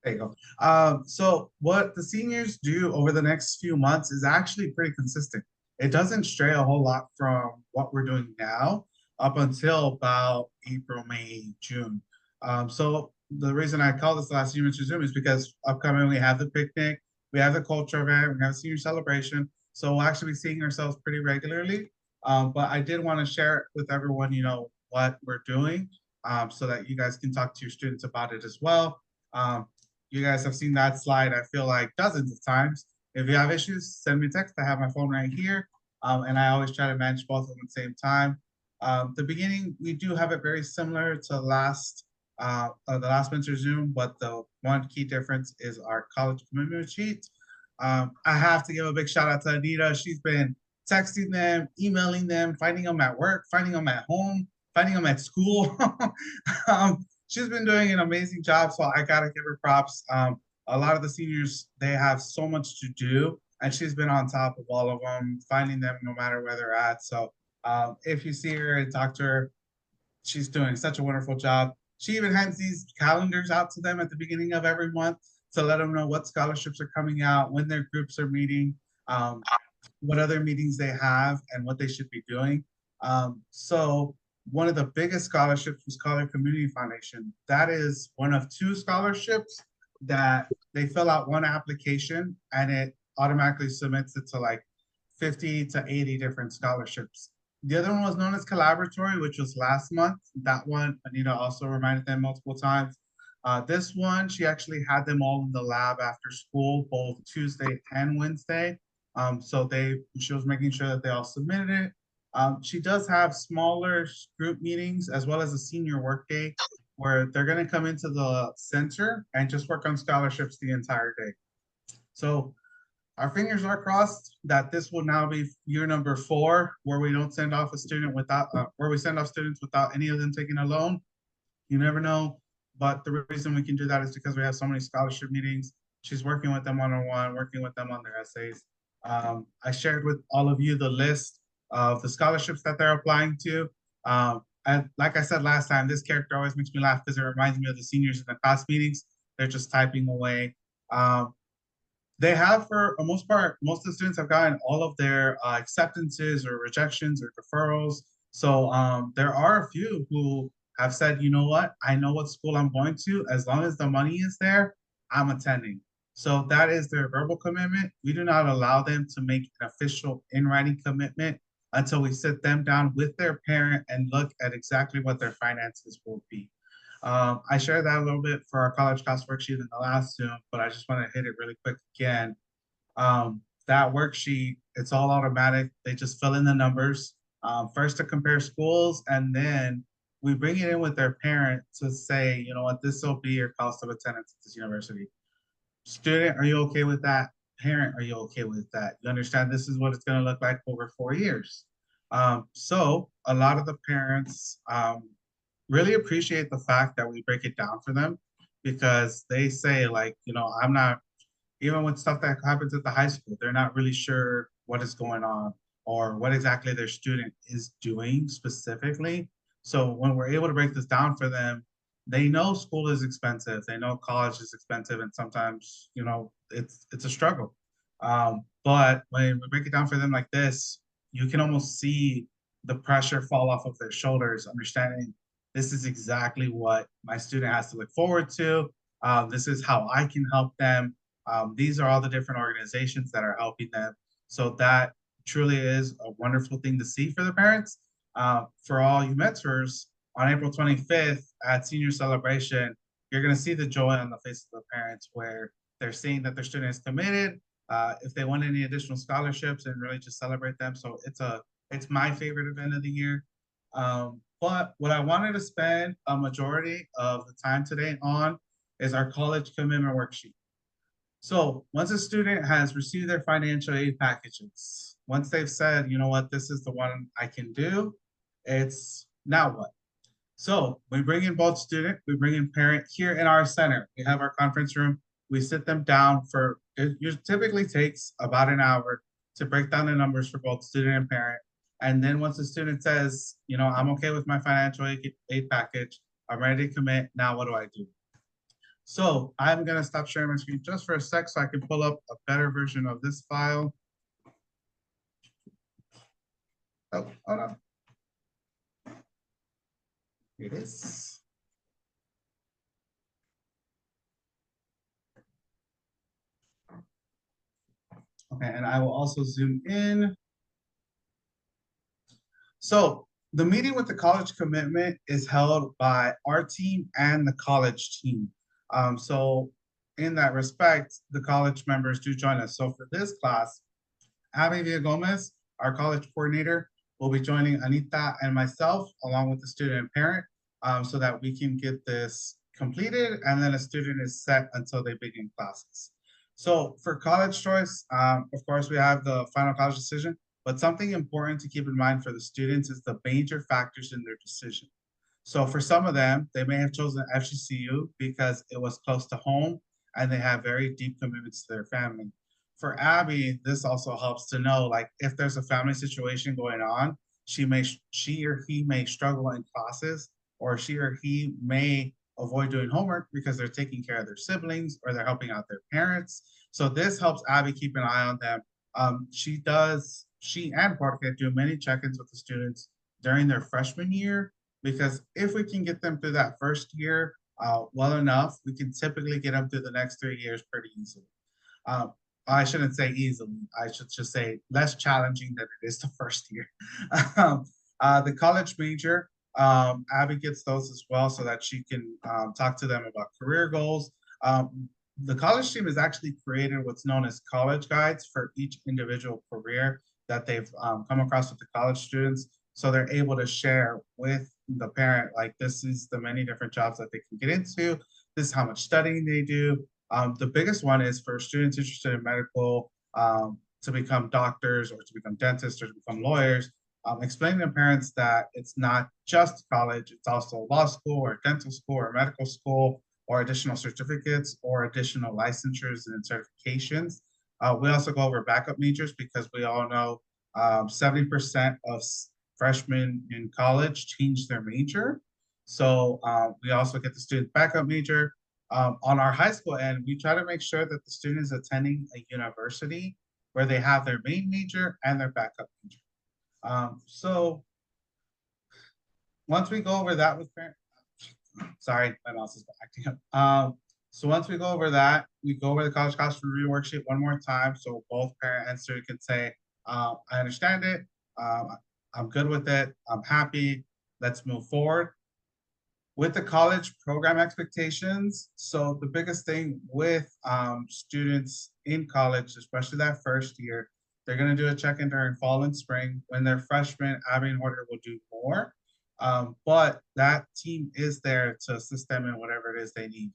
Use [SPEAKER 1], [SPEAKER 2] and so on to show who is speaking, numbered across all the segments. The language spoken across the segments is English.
[SPEAKER 1] There you go. So what the seniors do over the next few months is actually pretty consistent. It doesn't stray a whole lot from what we're doing now up until about April, May, June. So the reason I call this last senior mentor Zoom is because upcoming we have the picnic, we have the culture event, we have a senior celebration. So we'll actually be seeing ourselves pretty regularly. But I did want to share with everyone, what we're doing, so that you guys can talk to your students about it as well. Um, you guys have seen that slide, I feel like, dozens of times. If you have issues, send me a text. I have my phone right here. And I always try to manage both of them at the same time. The beginning, we do have it very similar to the last mentor Zoom, but the one key difference is our college commitment sheet. I have to give a big shout out to Anita. She's been texting them, emailing them, finding them at work, finding them at home, finding them at school. She's been doing an amazing job, so I gotta give her props. A lot of the seniors, they have so much to do, and she's been on top of all of them, finding them no matter where they're at. So if you see her and talk to her, she's doing such a wonderful job. She even hands these calendars out to them at the beginning of every month to let them know what scholarships are coming out, when their groups are meeting, um, what other meetings they have, and what they should be doing. So one of the biggest scholarships was Scholar Community Foundation. That is one of two scholarships that they fill out one application and it automatically submits it to like 50 to 80 different scholarships. The other one was known as Collaboratory, which was last month. That one, Anita also reminded them multiple times. This one, she actually had them all in the lab after school, both Tuesday and Wednesday. She was making sure that they all submitted it. She does have smaller group meetings as well as a senior work day where they're going to come into the center and just work on scholarships the entire day. So our fingers are crossed that this will now be year number 4, where we don't send off a student without, where we send off students without any of them taking a loan. You never know, but the reason we can do that is because we have so many scholarship meetings. She's working with them one-on-one, working with them on their essays. I shared with all of you the list of the scholarships that they're applying to. And like I said last time, this character always makes me laugh because it reminds me of the seniors in the class meetings. They're just typing away. They have, for the most part, most of the students have gotten all of their acceptances or rejections or deferrals. So there are a few who have said, you know what, I know what school I'm going to. As long as the money is there, I'm attending. So that is their verbal commitment. We do not allow them to make an official in writing commitment until we sit them down with their parent and look at exactly what their finances will be. I shared that a little bit for our college cost worksheet in the last Zoom, but I just want to hit it really quick again. That worksheet, it's all automatic. They just fill in the numbers, first to compare schools, and then we bring it in with their parent to say, you know what, this will be your cost of attendance at this university. Student, are you okay with that? Parent, are you okay with that? You understand this is what it's going to look like over 4 years. So a lot of the parents really appreciate the fact that we break it down for them because they say, like, I'm not, even with stuff that happens at the high school, they're not really sure what is going on or what exactly their student is doing specifically. So when we're able to break this down for them, they know school is expensive, they know college is expensive, and sometimes it's a struggle. But when we break it down for them like this, you can almost see the pressure fall off of their shoulders, understanding this is exactly what my student has to look forward to. This is how I can help them. These are all the different organizations that are helping them. So that truly is a wonderful thing to see for the parents. For all you mentors, on April 25th at senior celebration, you're going to see the joy on the face of the parents where they're seeing that their student is committed. If they want any additional scholarships, and really just celebrate them. So it's my favorite event of the year. But what I wanted to spend a majority of the time today on is our college commitment worksheet. So once a student has received their financial aid packages, once they've said, you know what, this is the one I can do, it's now what? So we bring in both student, we bring in parent here in our center. We have our conference room. We sit them down for, it typically takes about an hour to break down the numbers for both student and parent. And then once the student says, I'm okay with my financial aid package, I'm ready to commit, now what do I do? So I'm gonna stop sharing my screen just for a sec so I can pull up a better version of this file. Oh, hold on. Here it is. Okay, and I will also zoom in. So the meeting with the college commitment is held by our team and the college team. So in that respect, the college members do join us. So for this class, Abby Villa Gomez, our college coordinator, will be joining Anita and myself along with the student and parent so that we can get this completed and then a student is set until they begin classes. So for college choice, of course, we have the final college decision, but something important to keep in mind for the students is the major factors in their decision. So for some of them, they may have chosen FGCU because it was close to home and they have very deep commitments to their family. For Abby, this also helps to know like if there's a family situation going on, she or he may struggle in classes, or she or he may avoid doing homework because they're taking care of their siblings or they're helping out their parents. So this helps Abby keep an eye on them. She and Jorge do many check-ins with the students during their freshman year because if we can get them through that first year well enough, we can typically get them through the next 3 years pretty easily. Um, I shouldn't say easily. I should just say less challenging than it is the first year. um, the college major, Abby gets those as well so that she can talk to them about career goals. The college team has actually created what's known as college guides for each individual career that they've come across with the college students. So they're able to share with the parent, like, this is the many different jobs that they can get into. This is how much studying they do. The biggest one is for students interested in medical to become doctors or to become dentists or to become lawyers. Explaining to parents that it's not just college, it's also law school or dental school or medical school or additional certificates or additional licensures and certifications. We also go over backup majors because we all know 70% of freshmen in college change their major. So we also get the student backup major. On our high school end, we try to make sure that the student is attending a university where they have their main major and their backup major. So once we go over that with parents, sorry, my mouse is acting up. So once we go over that, we go over the college cost review worksheet one more time. So both parent and student can say, I understand it. I'm good with it. I'm happy. Let's move forward. With the college program expectations, so the biggest thing with students in college, especially that first year, they're going to do a check-in during fall and spring. When they're freshmen, Abby and Horter will do more. But that team is there to assist them in whatever it is they need.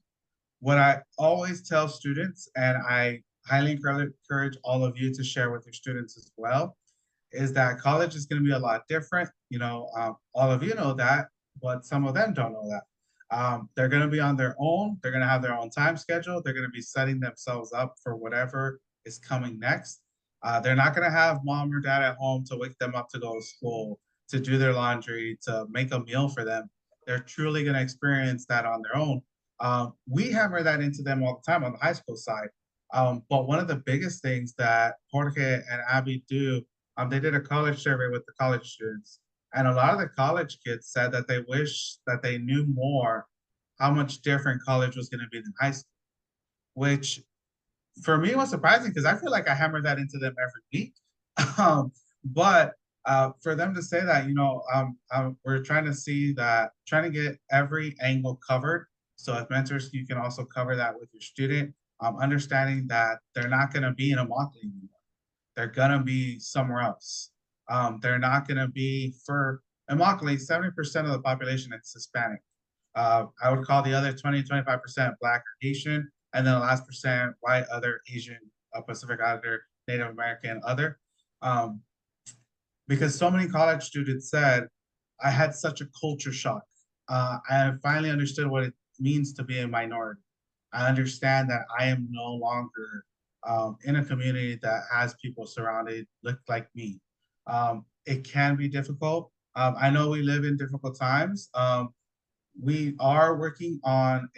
[SPEAKER 1] What I always tell students, and I highly encourage all of you to share with your students as well, is that college is going to be a lot different. All of you know that, but some of them don't know that. They're going to be on their own. They're going to have their own time schedule. They're going to be setting themselves up for whatever is coming next. They're not going to have mom or dad at home to wake them up to go to school, to do their laundry, to make a meal for them. They're truly going to experience that on their own. We hammer that into them all the time on the high school side. But one of the biggest things that Jorge and Abby do, they did a college survey with the college students, and a lot of the college kids said that they wish that they knew more how much different college was going to be than high school, which for me was surprising because I feel like I hammer that into them every week. But for them to say that, we're trying to see that, trying to get every angle covered. So as mentors, you can also cover that with your student, understanding that they're not going to be in a Immokalee anymore. They're going to be somewhere else. They're not going to be for Immokalee, 70% of the population is Hispanic. I would call the other 20-25% Black or Asian, and then the last percent white, other Asian, Pacific Islander, Native American, other. Um, because so many college students said, I had such a culture shock. I finally understood what it means to be a minority. I understand that I am no longer in a community that has people surrounded look like me. It can be difficult. I know we live in difficult times. We are working on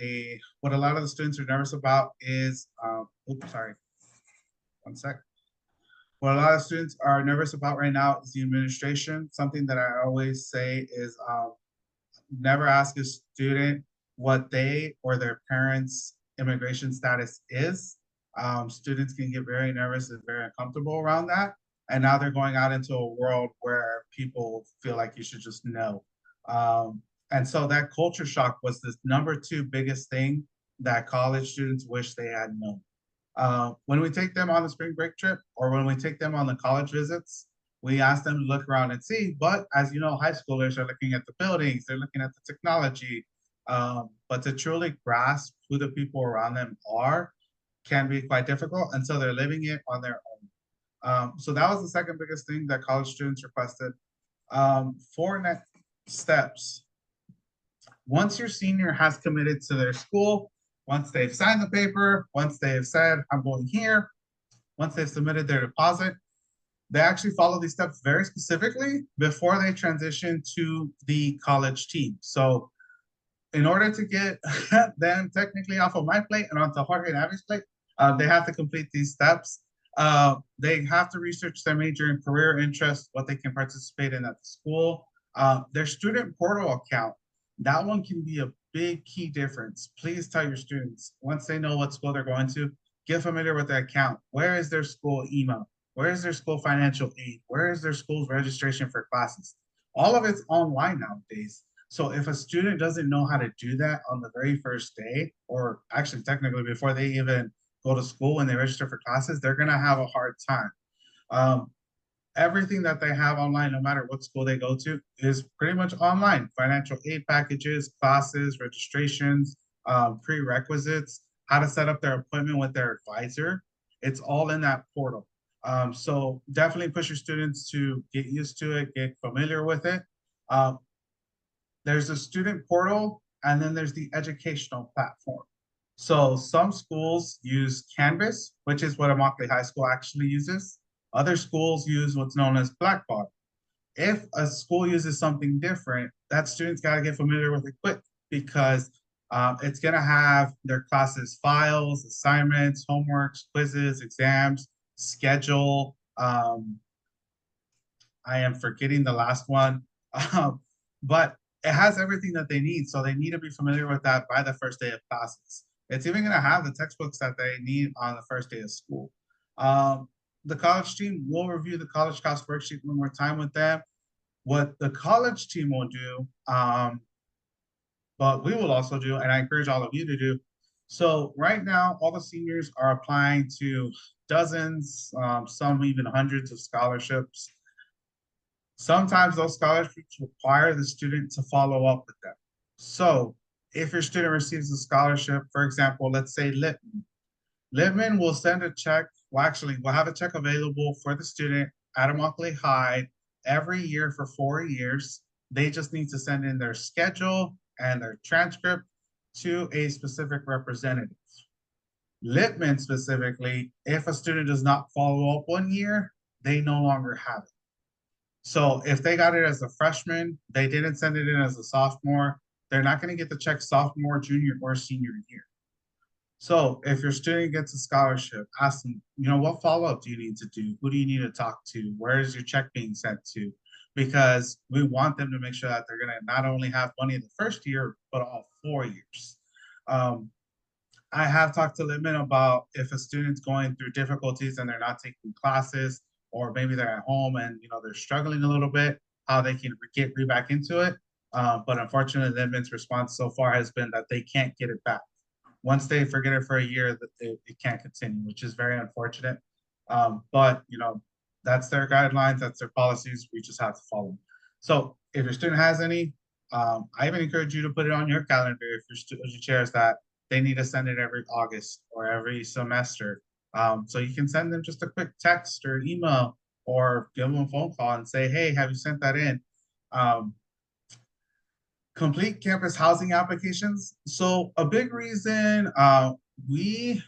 [SPEAKER 1] what a lot of the students are nervous about is, oops, sorry, one sec. What a lot of students are nervous about right now is the administration. Something that I always say is, never ask a student what they or their parents' immigration status is. Students can get very nervous and very uncomfortable around that. And now they're going out into a world where people feel like you should just know. And so that culture shock was the number two biggest thing that college students wish they had known. When we take them on the spring break trip or when we take them on the college visits, we ask them to look around and see. But as you know, high schoolers are looking at the buildings, they're looking at the technology. But to truly grasp who the people around them are can be quite difficult until they're living it on their own. So that was the second biggest thing that college students requested. For next steps, once your senior has committed to their school, once they've signed the paper, once they've said, I'm going here, once they've submitted their deposit, they actually follow these steps very specifically before they transition to the college team. So in order to get them technically off of my plate and onto Jorge and Abby's plate, they have to complete these steps. They have to research their major and career interests, what they can participate in at the school. Their student portal account, that one can be a big key difference. Please tell your students, once they know what school they're going to, get familiar with their account. Where is their school email? Where is their school financial aid? Where is their school's registration for classes? All of it's online nowadays. So if a student doesn't know how to do that on the very first day, or actually technically before they even go to school when they register for classes, they're gonna have a hard time. Um, Everything that they have online, no matter what school they go to, is pretty much online. Financial aid packages, classes, registrations, prerequisites, how to set up their appointment with their advisor. It's all in that portal. So definitely push your students to get used to it, get familiar with it. Um, there's a student portal, and then there's the educational platform. So some schools use Canvas, which is what Immokalee High School actually uses. Other schools use what's known as Blackboard. If a school uses something different, that student's got to get familiar with it quick because it's going to have their classes files, assignments, homeworks, quizzes, exams, schedule. I am forgetting the last one. But it has everything that they need. So they need to be familiar with that by the first day of classes. It's even going to have the textbooks that they need on the first day of school. The college team will review the college cost worksheet one more time with them. What the college team will do, but we will also do, and I encourage all of you to do. So right now, all the seniors are applying to dozens, some even hundreds of scholarships. Sometimes those scholarships require the student to follow up with them. So if your student receives a scholarship, for example, let's say Littman, Littman will send a check. Well, actually, we'll have a check available for the student at Immokalee High every year for 4 years. They just need to send in their schedule and their transcript to a specific representative. Littman specifically, if a student does not follow up 1 year, they no longer have it. So if they got it as a freshman, they didn't send it in as a sophomore, they're not going to get the check sophomore, junior, or senior year. So if your student gets a scholarship, ask them, what follow-up do you need to do? Who do you need to talk to? Where is your check being sent to? Because we want them to make sure that they're going to not only have money in the first year, but all 4 years. Um, I have talked to Littman about if a student's going through difficulties and they're not taking classes, or maybe they're at home and they're struggling a little bit, how they can get back into it. But unfortunately, Littman's response so far has been that they can't get it back. Once they forget it for a year, that it can't continue, which is very unfortunate. But that's their guidelines, that's their policies. We just have to follow them. So if your student has any, I even encourage you to put it on your calendar if your chairs that they need to send it every August or every semester. So you can send them just a quick text or email or give them a phone call and say, hey, have you sent that in? Complete campus housing applications. So a big reason we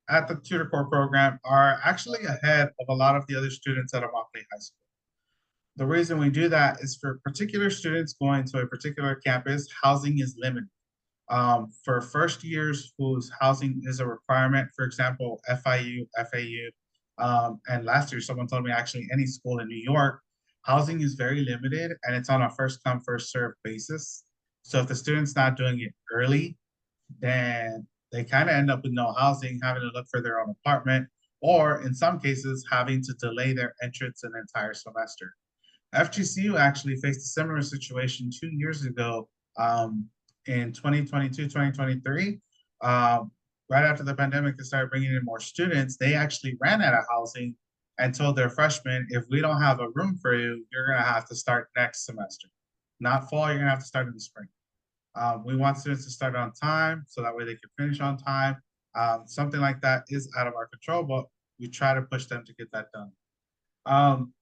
[SPEAKER 1] at the Tutor Corps program are actually ahead of a lot of the other students at Immokalee High School. The reason we do that is for particular students going to a particular campus, housing is limited. For first years whose housing is a requirement, for example, FIU, FAU, and last year someone told me actually any school in New York, housing is very limited and it's on a first come, first served basis. So if the student's not doing it early, then they kind of end up with no housing, having to look for their own apartment, or in some cases, having to delay their entrance an entire semester. FGCU actually faced a similar situation 2 years ago, in 2022, 2023. Um, right after the pandemic, they started bringing in more students. They actually ran out of housing and told their freshmen, if we don't have a room for you, you're going to have to start next semester. Not fall, you're going to have to start in the spring. We want students to start on time so that way they can finish on time. Something like that is out of our control, but we try to push them to get that done. Um,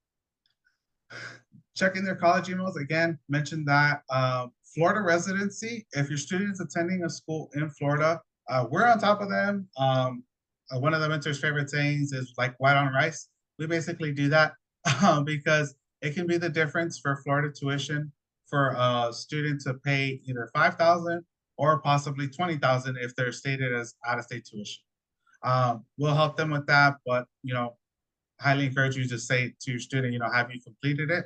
[SPEAKER 1] checking their college emails again, mentioned that Florida residency, if your student is attending a school in Florida, we're on top of them. One of the mentor's favorite sayings is like white on rice. We basically do that because it can be the difference for Florida tuition for a student to pay either 5,000 or possibly 20,000 if they're stated as out-of-state tuition. We'll help them with that, but highly encourage you to say to your student, have you completed it?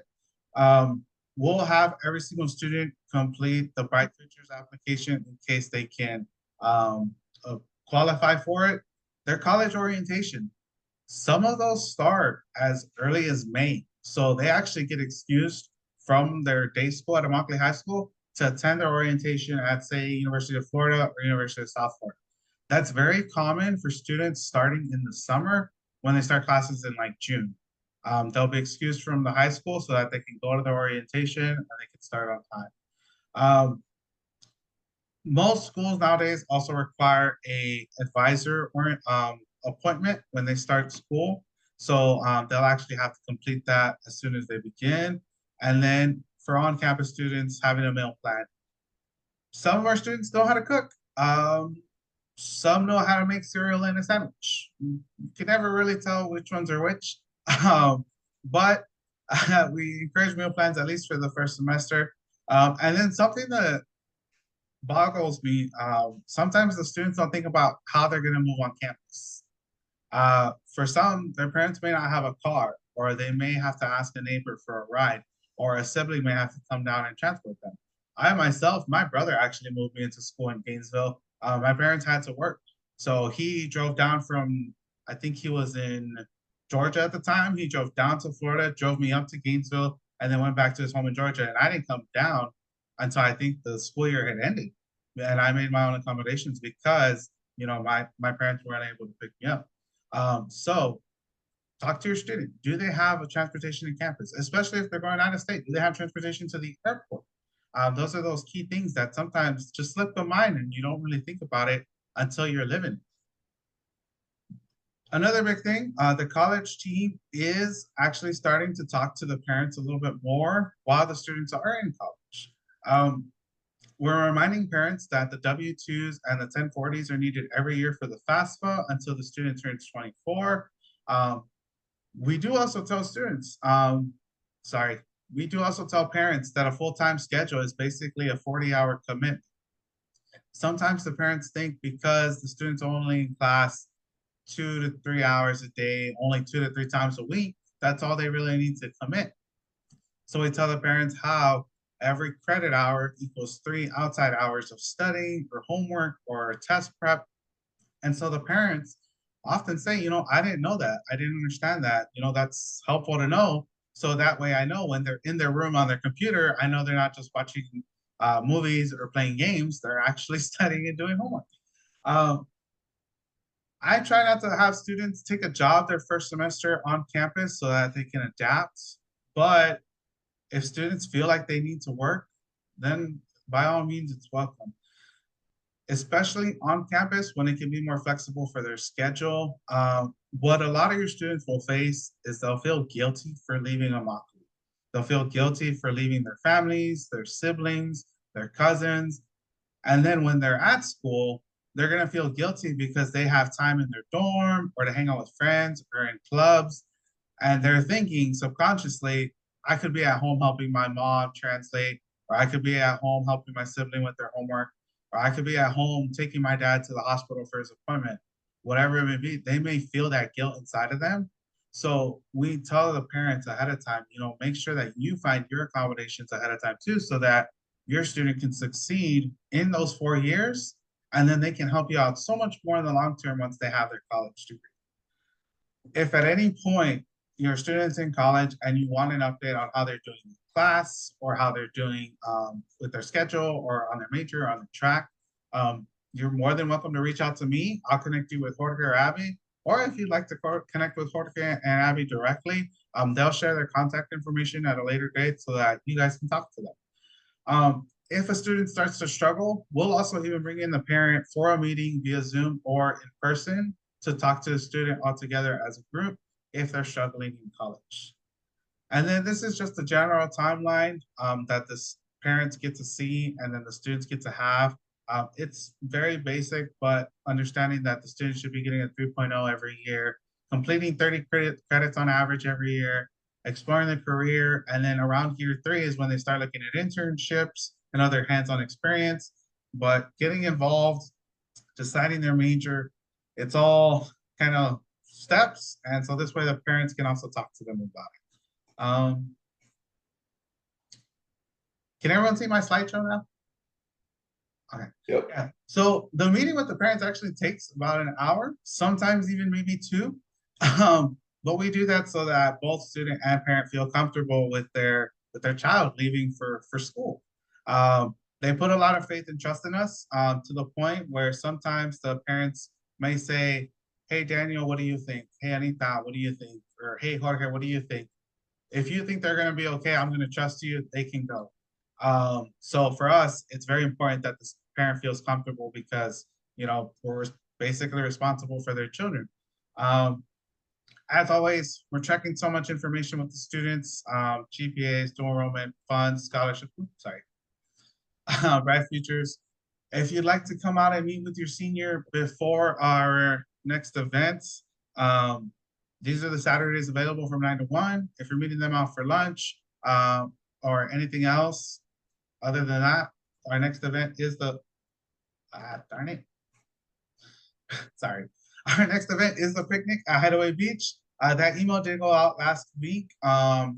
[SPEAKER 1] We'll have every single student complete the Bright Futures application in case they can qualify for it. Their college orientation, some of those start as early as May. So they actually get excused from their day school at Immokalee High School to attend their orientation at, say, University of Florida or University of South Florida. That's very common for students starting in the summer when they start classes in like June. They'll be excused from the high school so that they can go to their orientation and they can start on time. Most schools nowadays also require a advisor or appointment when they start school. So they'll actually have to complete that as soon as they begin. And then for on-campus students, having a meal plan. Some of our students know how to cook. Some know how to make cereal in a sandwich. You can never really tell which ones are which. But we encourage meal plans at least for the first semester. And then something that boggles me, sometimes the students don't think about how they're going to move on campus. For some, their parents may not have a car, or they may have to ask a neighbor for a ride, or a sibling may have to come down and transport them. I myself, my brother actually moved me into school in Gainesville. My parents had to work. So he drove down from, I think he was in Georgia at the time. He drove down to Florida, drove me up to Gainesville, and then went back to his home in Georgia. And I didn't come down until I think the school year had ended. And I made my own accommodations because, my parents weren't able to pick me up. So talk to your student. Do they have a transportation in campus, especially if they're going out of state? Do they have transportation to the airport? Those are those key things that sometimes just slip the mind and you don't really think about it until you're living. Another big thing, the college team is actually starting to talk to the parents a little bit more while the students are in college. We're reminding parents that the W-2s and the 1040s are needed every year for the FAFSA until the student turns 24. We do also tell students, we do also tell parents that a full-time schedule is basically a 40-hour commitment. Sometimes the parents think because the student's only in class 2 to 3 hours a day, only 2 to 3 times a week, that's all they really need to commit. So we tell the parents how every credit hour equals 3 outside hours of studying or homework or test prep. And so the parents often say, I didn't know that. I didn't understand that. That's helpful to know. So that way I know when they're in their room on their computer, I know they're not just watching movies or playing games. They're actually studying and doing homework. I try not to have students take a job their first semester on campus so that they can adapt. But if students feel like they need to work, then by all means, it's welcome. Especially on campus when it can be more flexible for their schedule. What a lot of your students will face is they'll feel guilty for leaving Immokalee. They'll feel guilty for leaving their families, their siblings, their cousins. And then when they're at school, they're going to feel guilty because they have time in their dorm or to hang out with friends or in clubs. And they're thinking subconsciously, I could be at home helping my mom translate, or I could be at home helping my sibling with their homework, or I could be at home taking my dad to the hospital for his appointment. Whatever it may be, they may feel that guilt inside of them. So we tell the parents ahead of time, make sure that you find your accommodations ahead of time too, so that your student can succeed in those 4 years, and then they can help you out so much more in the long term once they have their college degree. If at any point your students in college and you want an update on how they're doing in class, or how they're doing with their schedule, or on their major, or on the track, you're more than welcome to reach out to me. I'll connect you with Jorge or Abby. Or if you'd like to connect with Jorge and Abby directly, they'll share their contact information at a later date so that you guys can talk to them. If a student starts to struggle, we'll also even bring in the parent for a meeting via Zoom or in person to talk to the student all together as a group if they're struggling in college. And then this is just a general timeline that the parents get to see and then the students get to have. It's very basic, but understanding that the students should be getting a 3.0 every year, completing 30 credits on average every year, exploring their career, and then around year 3 is when they start looking at internships and other hands-on experience. But getting involved, deciding their major, it's all kind of steps, and so this way the parents can also talk to them about it. Can everyone see my slideshow now? Okay.
[SPEAKER 2] Yep.
[SPEAKER 1] Yeah. So the meeting with the parents actually takes about an hour, sometimes even maybe 2. But we do that so that both student and parent feel comfortable with their child leaving for school. They put a lot of faith and trust in us, to the point where sometimes the parents may say, "Hey Daniel, what do you think? Hey Anita, what do you think?" Or "Hey Jorge, what do you think?" If you think they're going to be okay, I'm going to trust you, they can go. So for us, it's very important that the parent feels comfortable because, we're basically responsible for their children. As always, we're checking so much information with the students, GPAs, dual enrollment, funds, scholarship, Bright Futures. If you'd like to come out and meet with your senior before our next event, these are the Saturdays available from 9 to 1. If you're meeting them out for lunch, or anything else, other than that, our next event is darn it. Sorry. Our next event is the picnic at Hideaway Beach. That email did go out last week.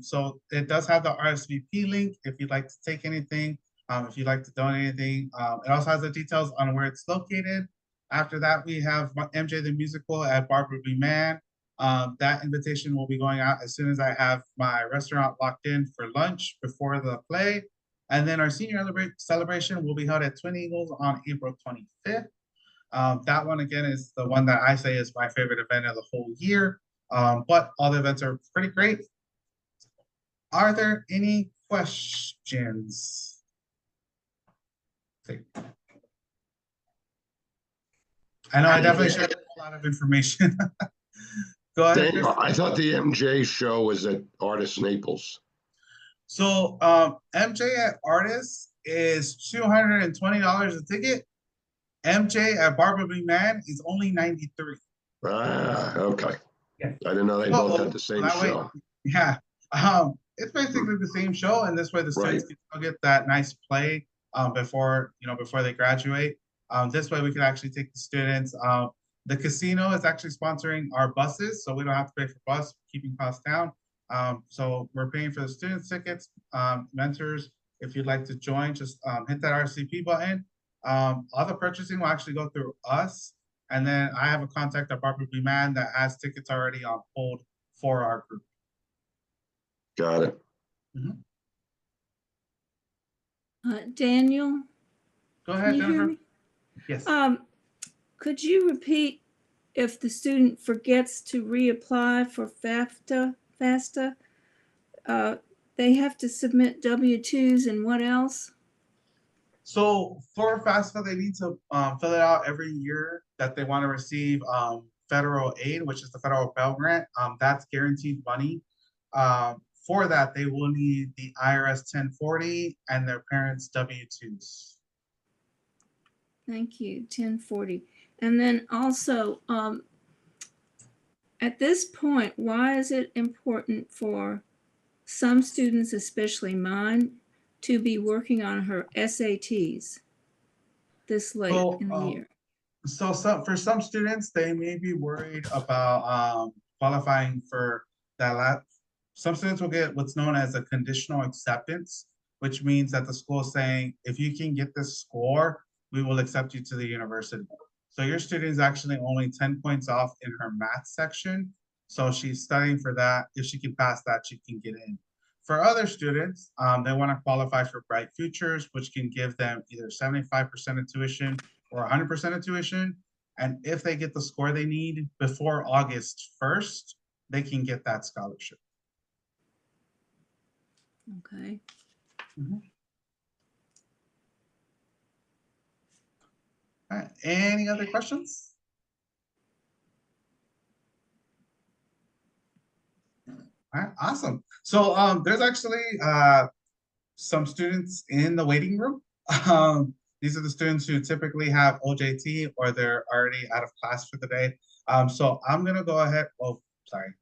[SPEAKER 1] So it does have the RSVP link if you'd like to take anything, if you'd like to donate anything. It also has the details on where it's located. After that, we have MJ the Musical at Barbara B. Mann. That invitation will be going out as soon as I have my restaurant locked in for lunch before the play. And then our senior celebration will be held at Twin Eagles on April 25th. That one, again, is the one that I say is my favorite event of the whole year. But all the events are pretty great. Are there any questions? I know I definitely shared a lot of information. Go ahead,
[SPEAKER 2] Daniel, I thought the MJ show was at Artist Naples.
[SPEAKER 1] So MJ at Artist is $220 a ticket. MJ at Barbara B. Mann is only 93.
[SPEAKER 2] Okay.
[SPEAKER 1] Yeah.
[SPEAKER 2] I didn't know they both had the same show.
[SPEAKER 1] Yeah. It's basically the same show, and this way the students can still get that nice play before they graduate. This way we can actually take the students. The casino is actually sponsoring our buses, so we don't have to pay for bus, keeping costs down. So we're paying for the students' tickets. Mentors, if you'd like to join, just hit that RSVP button. All the purchasing will actually go through us. And then I have a contact at Barbara B. Mann that has tickets already on hold for our group.
[SPEAKER 2] Got it.
[SPEAKER 3] Daniel?
[SPEAKER 1] Go ahead,
[SPEAKER 3] Can you hear
[SPEAKER 1] Jennifer.
[SPEAKER 3] me?
[SPEAKER 1] Yes.
[SPEAKER 3] Could you repeat if the student forgets to reapply for FAFSA, they have to submit W-2s and what else?
[SPEAKER 1] So for FAFSA, they need to fill it out every year that they want to receive federal aid, which is the federal Pell Grant. That's guaranteed money. For that, they will need the IRS 1040 and their parents' W-2s.
[SPEAKER 3] Thank you, 1040. And then also, at this point, why is it important for some students, especially mine, to be working on her SATs this late
[SPEAKER 1] So,
[SPEAKER 3] in the year.
[SPEAKER 1] So for some students, they may be worried about qualifying for that some students will get what's known as a conditional acceptance, which means that the school is saying, if you can get this score, we will accept you to the university. So your student is actually only 10 points off in her math section. So she's studying for that. If she can pass that, she can get in. For other students, they want to qualify for Bright Futures, which can give them either 75% of tuition or 100% of tuition. And if they get the score they need before August 1st, they can get that scholarship.
[SPEAKER 3] Okay.
[SPEAKER 1] All right, any other questions? All right, awesome. So there's actually some students in the waiting room. These are the students who typically have OJT or they're already out of class for the day. So I'm gonna go ahead. Oh, sorry.